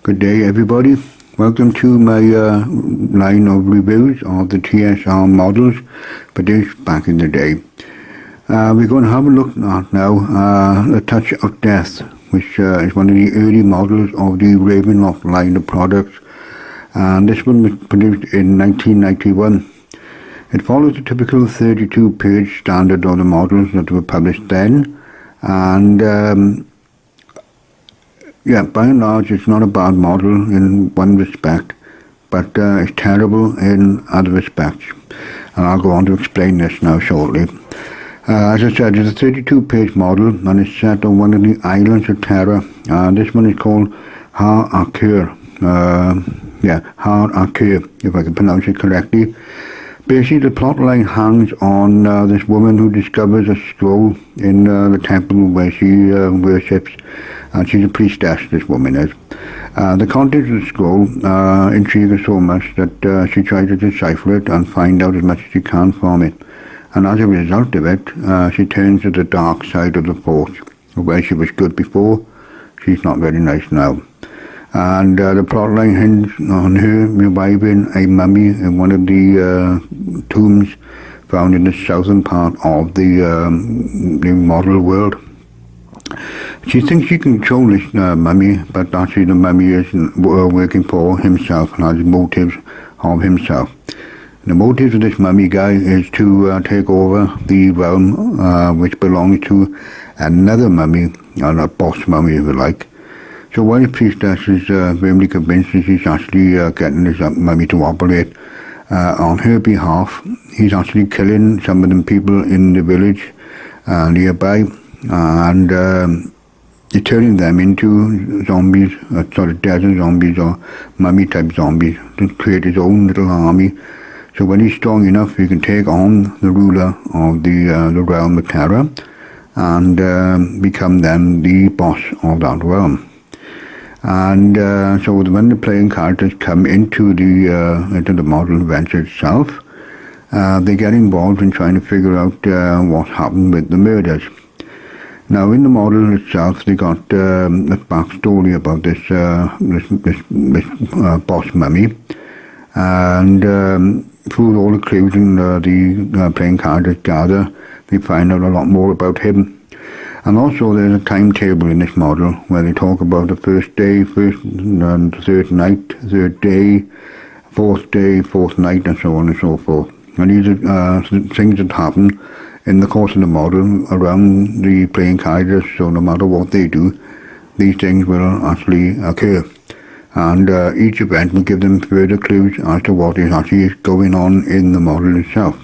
Good day, everybody. Welcome to my line of reviews of the TSR models produced back in the day. We're going to have a look at now A Touch of Death, which is one of the early models of the Ravenloft line of products. And this one was produced in 1991. It follows the typical 32-page standard of the models that were published then. And yeah, by and large, it's not a bad model in one respect, but it's terrible in other respects. And I'll go on to explain this now shortly. As I said, it's a 32-page model, and it's set on one of the Islands of Terror. This one is called Har Akur. Har Akur, if I can pronounce it correctly. Basically, the plotline hangs on this woman who discovers a scroll in the temple where she worships. And she's a priestess, this woman is. The contents of the scroll intrigue her so much that she tries to decipher it and find out as much as she can from it. And as a result of it, she turns to the dark side of the force. Where she was good before, she's not very nice now. And the plotline hinges on her reviving a mummy in one of the tombs found in the southern part of the model world. She thinks she can control this mummy, but actually the mummy is working for himself and has motives of himself. The motives of this mummy guy is to take over the realm which belongs to another mummy, or a boss mummy if you like. So while the priestess is firmly convinced that she's actually getting this mummy to operate on her behalf, he's actually killing some of the people in the village nearby, and turning them into zombies, sort of desert zombies or mummy-type zombies, to create his own little army. So when he's strong enough, he can take on the ruler of the realm of terror and become then the boss of that realm. And so when the playing characters come into the model adventure itself, they get involved in trying to figure out what happened with the murders. Now, in the model itself, they got a backstory about this boss mummy, and through all the clues the playing characters gather, they find out a lot more about him. And also, there's a timetable in this model where they talk about the first day, third night, third day, fourth night, and so on and so forth. And these are things that happen in the course of the model around the playing characters, so no matter what they do, these things will actually occur. And each event will give them further clues as to what is actually going on in the model itself.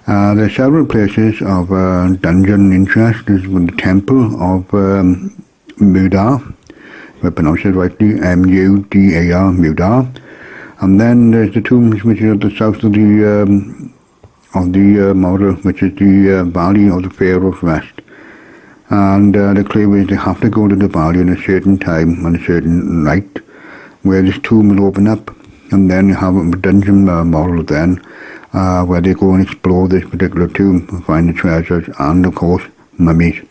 There are several places of dungeon interest. There's the Temple of Mudar, if I pronounce it rightly, M-U-D-A-R, Mudar. And then there's the tombs which are at the south of the model, which is the Valley of the Pharaoh's Rest. And the clue is they have to go to the valley at a certain time on a certain night, where this tomb will open up, and then you have a dungeon model then, where they go and explore this particular tomb and find the treasures and, of course, mummies.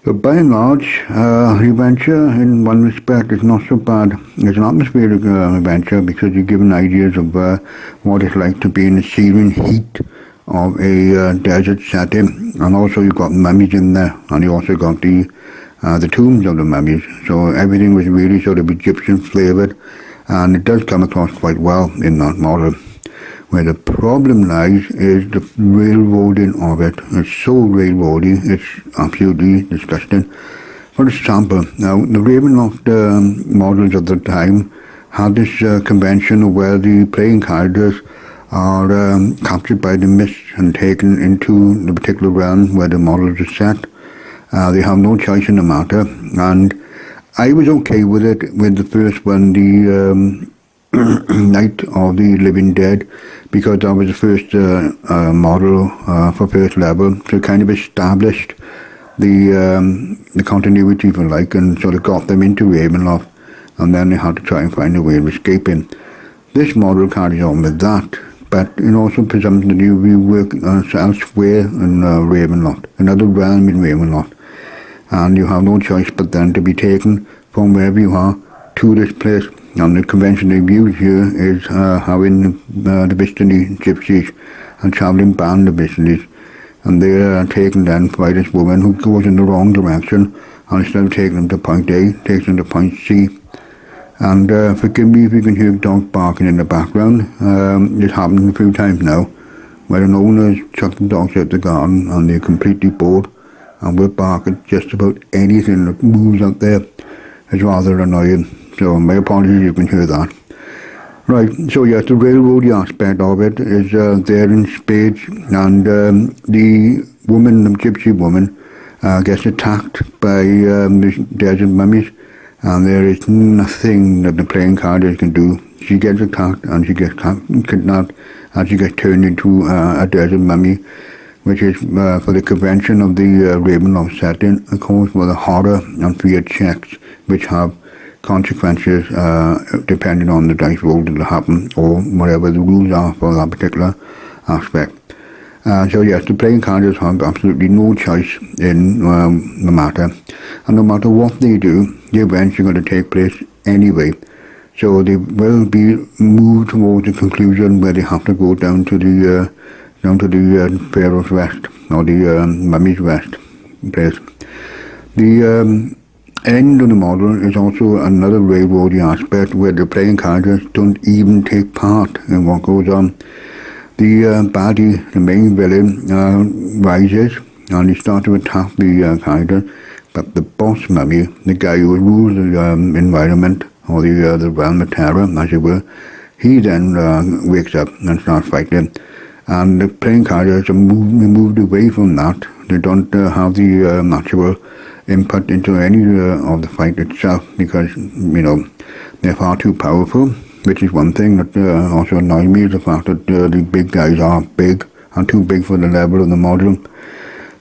So by and large, the adventure in one respect is not so bad. It's an atmospheric adventure because you're given ideas of what it's like to be in the searing heat of a desert setting, and also you've got mummies in there, and you also got the tombs of the mummies. So everything was really sort of Egyptian flavoured, and it does come across quite well in that model. Where the problem lies is the railroading of it. It's so railroady, it's absolutely disgusting. For example, now the Ravenloft models of the time had this convention where the playing characters are captured by the mist and taken into the particular realm where the models are set. They have no choice in the matter, and I was okay with it with the first one, the Night of the Living Dead, because that was the first model for first level, so it kind of established the continuity, if you like, and sort of got them into Ravenloft, and then they had to try and find a way of escaping. This model carries on with that, but it also presumes that you work elsewhere in Ravenloft, another realm in Ravenloft, and you have no choice but then to be taken from wherever you are to this place. And the convention they've used here is having the Bistani gypsies and travelling band of Bistanis, and they're taken then by this woman who goes in the wrong direction, and instead of taking them to point A, takes them to point C. And forgive me if you can hear dogs barking in the background. It's happened a few times now, where an owner has chucked the dogs out the garden and they're completely bored and will bark at just about anything that moves out there. It's rather annoying. So my apologies if you can hear that. Right, so yes, the railroady aspect of it is there in spades, and the woman, the gypsy woman, gets attacked by the desert mummies, and there is nothing that the playing characters can do. She gets attacked and she gets kidnapped and she gets turned into a desert mummy, which is for the convention of the Ravenloft setting, of course, for the horror and fear checks, which have consequences depending on the dice roll that will happen or whatever the rules are for that particular aspect. So yes, the playing characters have absolutely no choice in the matter, and no matter what they do, the events are going to take place anyway. So they will be moved towards the conclusion where they have to go down to the Pharaoh's Rest, or the Mummy's Rest place. The end of the model is also another railroady aspect where the playing characters don't even take part in what goes on. The baddie, the main villain, rises and he starts to attack the character, but the boss mummy, the guy who rules the environment, or the realm of terror, as it were, he then wakes up and starts fighting. And the playing characters are moved away from that. They don't have the natural input into any of the fight itself, because, you know, they're far too powerful, which is one thing that also annoys me, is the fact that the big guys are big and too big for the level of the model.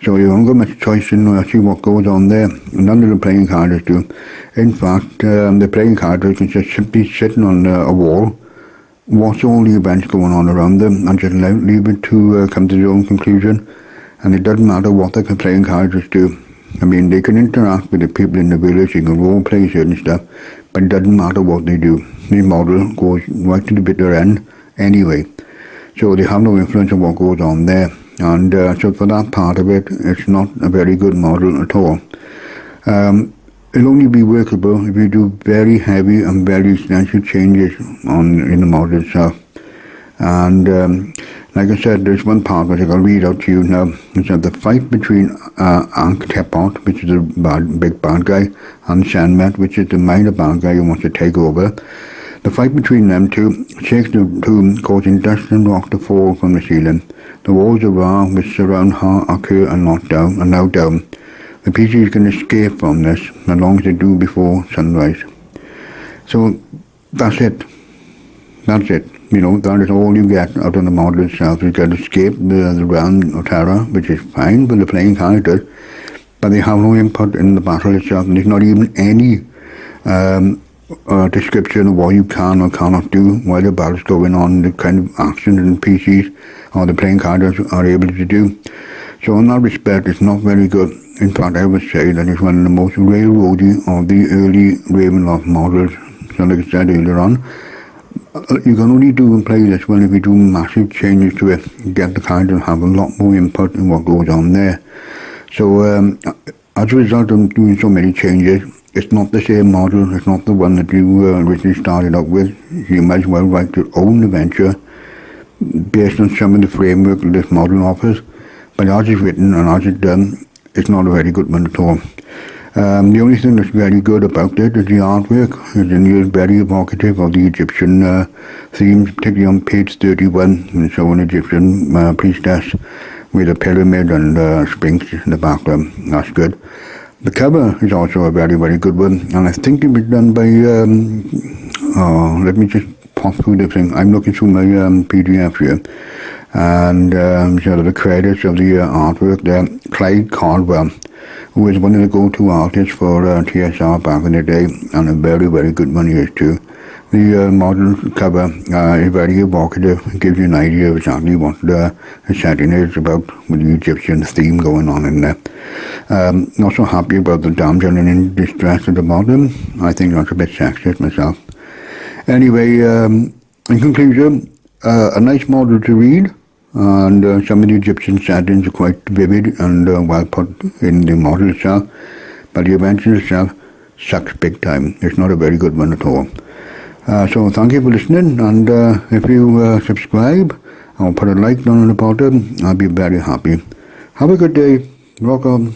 So you haven't got much choice in see what goes on there. None of the playing characters do. In fact, the playing characters can just simply sitting on a wall, watch all the events going on around them, and just leave it to come to their own conclusion. And it doesn't matter what the playing characters do. I mean, they can interact with the people in the village, they can role play certain stuff, but it doesn't matter what they do. The model goes right to the bitter end anyway. So they have no influence on what goes on there. And so for that part of it, it's not a very good model at all. It'll only be workable if you do very heavy and very extensive changes in the model itself. And like I said, there's one part which I'll read out to you now. It's the fight between Ankh-Tepot, which is the big bad guy, and Shenmet, which is the minor bad guy who wants to take over. The fight between them two shakes the tomb, causing dust and rock to fall from the ceiling. The walls of Ra, which surround Ha, Akir, are now down. The PCs can escape from this, as long as they do before sunrise. So that's it. That's it. You know, that is all you get out of the model itself. You get to escape the realm of terror, which is fine for the playing characters, but they have no input in the battle itself, and there's not even any description of what you can or cannot do while the battle's going on, the kind of actions and PCs or the playing characters are able to do. So in that respect, it's not very good. In fact, I would say that it's one of the most railroady of the early Ravenloft models. So like I said earlier on, you can only do and play this one if you do massive changes to it, get the character to have a lot more input in what goes on there. So as a result of doing so many changes, it's not the same model, it's not the one that you originally started out with. You might as well write your own adventure based on some of the framework that this model offers, but as it's written and as it's done, it's not a very good one at all. The only thing that's very good about it is the artwork. It's very evocative of the Egyptian themes, particularly on page 31, when it's showing an Egyptian priestess with a pyramid and sphinx in the background. That's good. The cover is also a very, very good one, and I think it was done by, let me just pop through the thing. I'm looking through my PDF here, and so the credits of the artwork there, Clyde Caldwell, who was one of the go-to artists for TSR back in the day, and a very, very good one he is too. The model cover is very evocative. It gives you an idea of exactly what the setting is about, with the Egyptian theme going on in there. Not so happy about the damsel in distress at the bottom. I think that's a bit sexist myself. Anyway, in conclusion, a nice model to read, and some of the Egyptian settings are quite vivid and well put in the model itself, but the adventure itself sucks big time. It's not a very good one at all. So thank you for listening, and if you subscribe or put a like down on the bottom, I'll be very happy. Have a good day. Rock on.